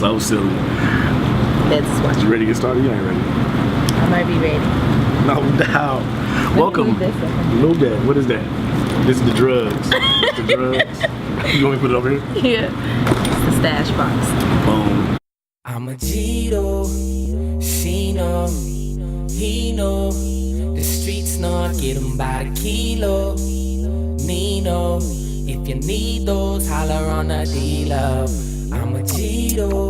So silly. Let's watch. You ready to get started? You ain't ready. I might be ready. No doubt. Welcome. Move that. What is that? This is the drugs. It's the drugs. You want me to put it over here? Yeah. It's the stash box. Boom. I'm a Gito, she know, he know. The streets know I get 'em by the kilo. Nino, if you need those, holler on a dealer. I'm a Gito,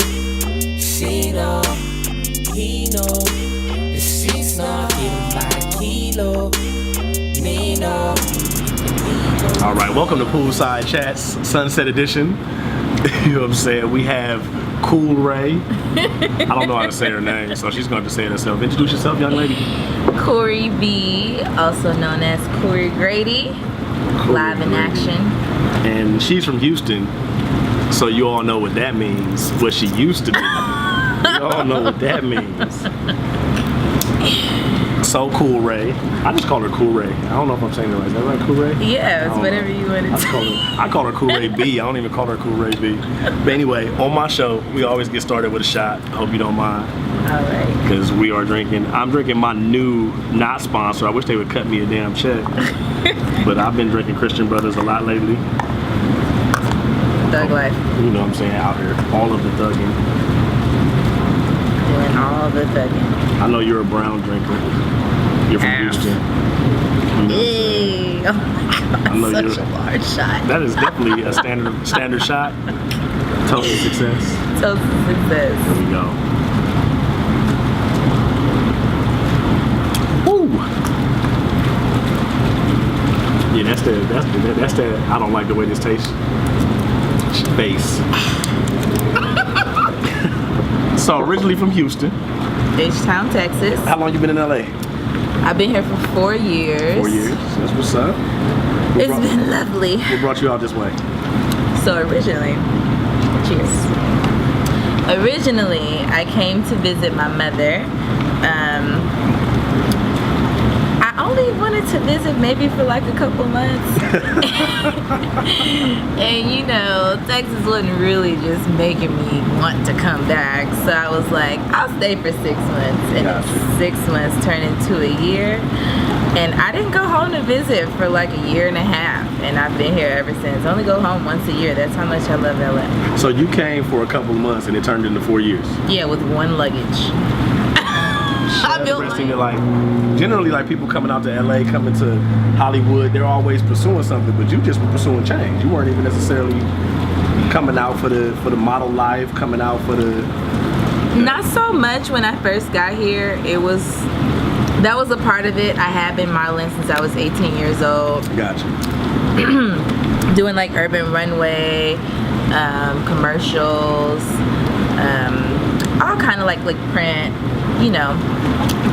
she know, he know. The streets know I get 'em by the kilo. Nino. All right, welcome to Poolside Chats, Sunset Edition. You know what I'm saying? We have Koury. I don't know how to say her name, so she's going to say it herself. Introduce yourself, young lady. Koury V, also known as Koury Grady, live in action. And she's from Houston, so you all know what that means, what she used to be. You all know what that means. So Koury. I just call her Koury. I don't know if I'm saying it right. Is that right, Koury? Yeah, it's whatever you want to say. I call her Koury B. I don't even call her Koury B. But anyway, on my show, we always get started with a shot. I hope you don't mind. All right. Because we are drinking. I'm drinking my new, not sponsor. I wish they would cut me a damn check. But I've been drinking Christian Brothers a lot lately. Thug life. You know what I'm saying? Out here. All of the thugging. Doing all the thugging. I know you're a brown drinker. You're from Houston. Hey, oh my God, I know such a large shot. That is definitely a standard shot. Toast to success. Toast to success. Here we go. Woo! Yeah, that's the I don't like the way this tastes. Face. So originally from Houston. H-Town, Texas. How long you been in LA? I've been here for 4 years. 4 years. That's what's up. It's been lovely. What brought you out this way? So originally, cheers. Originally, I came to visit my mother. I only wanted to visit maybe for like a couple months. And you know, Texas wasn't really just making me want to come back. So I was like, I'll stay for 6 months. And Gotcha. 6 months turned into a year. And I didn't go home to visit for like a year and a half. And I've been here ever since. I only go home once a year. That's how much I love LA. So you came for a couple of months and it turned into 4 years. Yeah, with one luggage. I built Interesting that, like, generally, like, people coming out to LA, coming to Hollywood, they're always pursuing something, but you just were pursuing change. You weren't even necessarily coming out for the model life, coming out for the Not so much when I first got here. That was a part of it. I had been modeling since I was 18 years old. Gotcha. Doing like urban runway, commercials, all kind of like print, you know.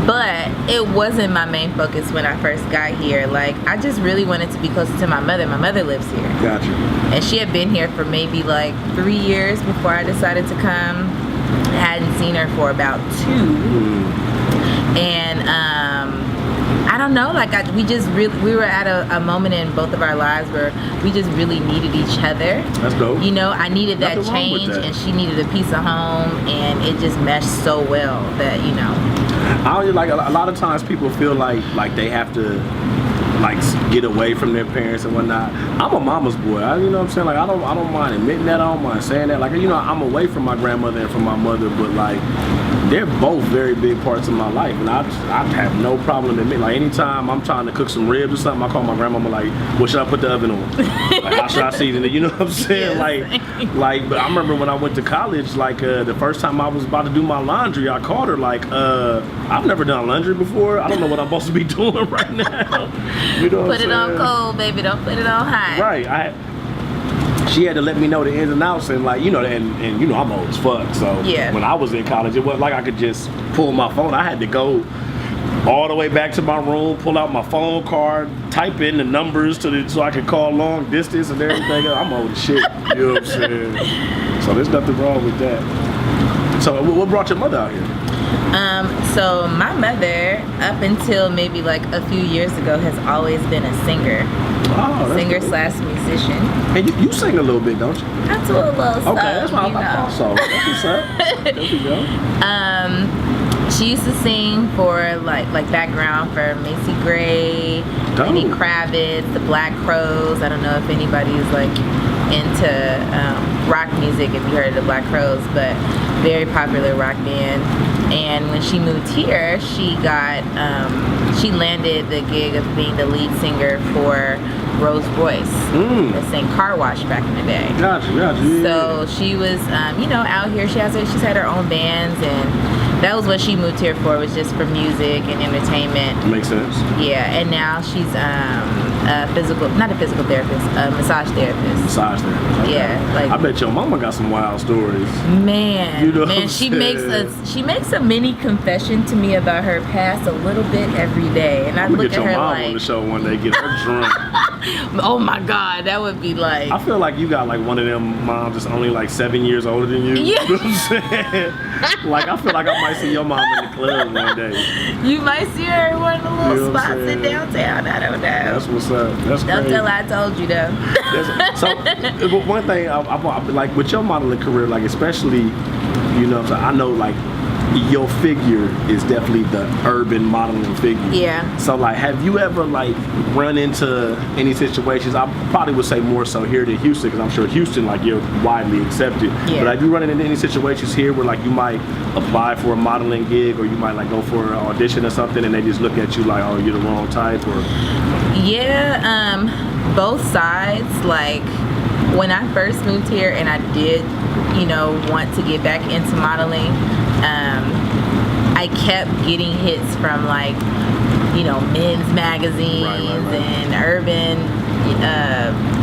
But it wasn't my main focus when I first got here. Like, I just really wanted to be closer to my mother. My mother lives here. Gotcha. And she had been here for maybe like 3 years before I decided to come. I hadn't seen her for about 2. And I don't know, like we were at a moment in both of our lives where we just really needed each other. That's dope. You know, I needed that Nothing wrong with change, that. and she needed a piece of home, and it just meshed so well that, you know. I don't like a lot of times people feel like they have to like get away from their parents and whatnot. I'm a mama's boy. You know what I'm saying? Like I don't mind admitting that. I don't mind saying that. Like, you know, I'm away from my grandmother and from my mother, but like they're both very big parts of my life, and I have no problem admitting. Like anytime I'm trying to cook some ribs or something, I call my grandmama like, "What should I put the oven on? Like, how should I season it?" You know what I'm saying? Yeah, like. But I remember when I went to college, like the first time I was about to do my laundry, I called her like, "I've never done laundry before. I don't know what I'm supposed to be doing right now." You know what Put it on cold, baby. Don't put it on hot. Right. She had to let me know the ins and outs, and like, you know, and you know, I'm old as fuck. So yeah. When I was in college, it wasn't like I could just pull my phone. I had to go all the way back to my room, pull out my phone card, type in the numbers so I could call long distance and everything. I'm old as shit. You know what I'm saying? So there's nothing wrong with that. So what brought your mother out here? So my mother, up until maybe like a few years ago, has always been a singer. Oh, that's Singer cool. slash musician. And you sing a little bit, don't you? I do a little stuff. Okay, that's why you I know. thought so. That's what's up. There we go. She used to sing for like background for Macy Gray, Lenny Dope. Kravitz, the Black Crowes. I don't know if anybody is like into rock music, if you heard of the Black Crowes, but very popular rock band. And when she moved here, she got she landed the gig of being the lead singer for Rose Royce, that sang Car Wash back in the day. Gotcha. Yeah. So she was, out here. She's had her own bands, and that was what she moved here for. Was just for music and entertainment. Makes sense. Yeah, and now she's not a physical therapist, a massage therapist. Massage therapist. Okay. Yeah, like I bet your mama got some wild stories. man, You know what I'm she makes saying? a mini confession to me about her past a little bit every day, and I I'm gonna look get at your her mom on the like, show one day, get her drunk. oh my God, that would be like. I feel like you got like one of them moms that's only like 7 years older than you. Yeah. You know what I'm saying? Like I feel like I might see your mom in the club one day. You might see her in one of the little You know what I'm spots in saying? downtown. I don't know. That's what's up. That's Don't crazy. tell her I told you though. So one thing I like with your modeling career, like especially, you know, what I'm saying, I know like your figure is definitely the urban modeling figure. Yeah. So like, have you ever like run into any situations? I probably would say more so here than Houston, because I'm sure Houston like you're widely accepted. Yeah. But have you run into any situations here where like you might apply for a modeling gig, or you might like go for an audition or something, and they just look at you like, oh, you're the wrong type, or? Yeah, both sides. Like when I first moved here and I did, want to get back into modeling, I kept getting hits from like, men's magazines Right. and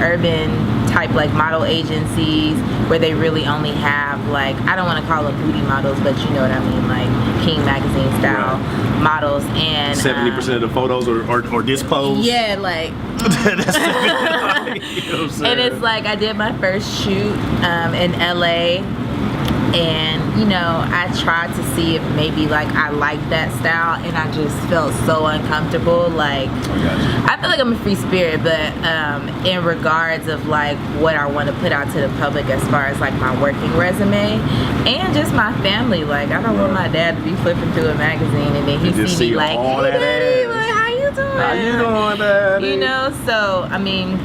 urban type like model agencies where they really only have like, I don't want to call them booty models, but you know what I mean, like King magazine style models, and 70% of the photos or disposed. yeah, like That's you know what I'm saying? and it's like I did my first shoot in LA, and I tried to see if maybe like I liked that style, and I just felt so uncomfortable. Like I feel like I'm a free spirit, but in regards of like what I want to put out to the public as far as like my working resume and just my family, like I don't want my dad to be flipping through a magazine and then he just see me see like, all hey that daddy, ass. like, how you doing? How you doing, Daddy? So I mean,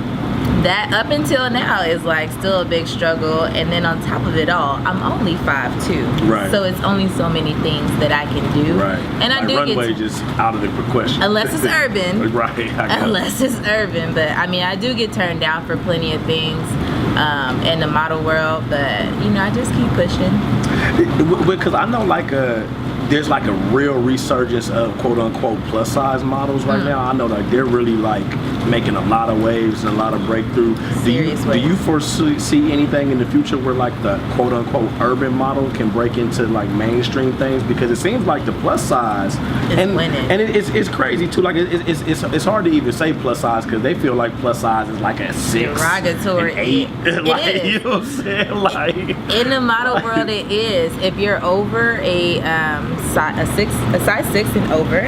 that up until now is like still a big struggle, and then on top of it all, I'm only 5'2", Right. so it's only so many things that I can do, Right. and I like do runway get just out of the question. unless it's urban, Right. I got it. unless it's urban. But I mean, I do get turned down for plenty of things in the model world, but I just keep pushing. Because I know like there's like a real resurgence of quote unquote plus size models right now. I know like they're really like making a lot of waves and a lot of breakthrough. Do you foresee anything in the future where like the quote unquote urban model can break into like mainstream things? Because it seems like the plus size It's winning. and it's crazy too. Like it's hard to even say plus size because they feel like plus size is like a 6, Derogatory. an 8. It Like, is. you know what I'm saying? Like In the model world, it is. If you're over a size 6 and over,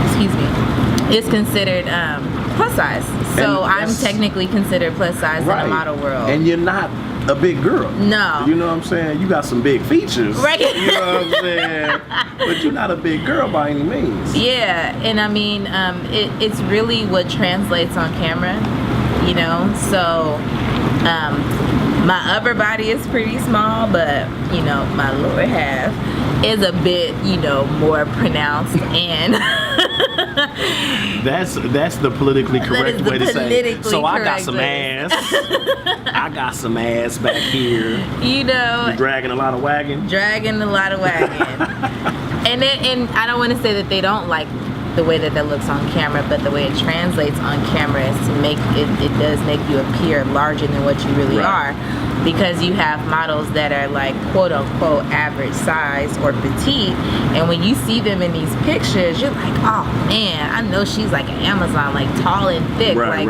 excuse me, it's considered plus size. So And I'm that's- technically considered plus size in the model world. And you're not a big girl. No. You know what I'm saying? You got some big features. Right. You know what I'm saying? But you're not a big girl by any means. Yeah, and I mean, it's really what translates on camera, So, my upper body is pretty small, but my lower half is a bit, more pronounced, and That's the politically correct is the way to say. politically So I got correct some way. ass. I got some ass back here. you Dragging a lot of wagon. dragging a lot of wagon. And I don't want to say that they don't like the way that looks on camera, but the way it translates on camera is to make it does make you appear larger than what you really are, because you have models that are like quote unquote average size or petite, and when you see them in these pictures, you're like, oh man, I know she's like an Amazon, like tall and thick. Right.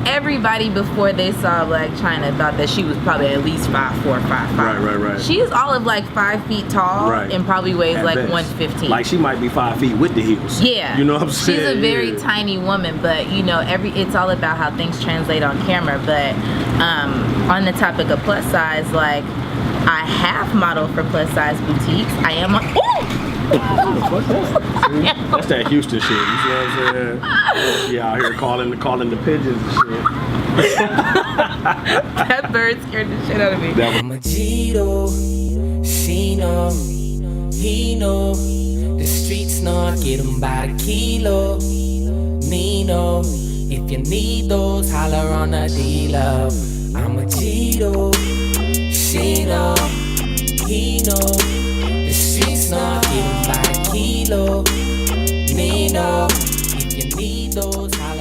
Everybody before they saw Black China thought that she was probably at least 5'4", 5'5". Right. She's all of like 5 feet tall and probably weighs At like best. 115. Like she might be 5 feet with the heels. Yeah, you know what I'm saying. She's a very tiny woman, but you know, it's all about how things translate on camera. But on the topic of plus size, like I have modeled for plus size boutiques. I am on. That's that Houston shit. You see what I'm saying? Yeah, out here calling the pigeons and shit. That bird scared the shit out of me. I'm a Gito, she know, he know. The streets know I get 'em by the kilo. Nino, if you need those, holler on a dealer. I'm a Gito, she know, he know. The streets know I get 'em by the kilo. Nino, if you need those, holler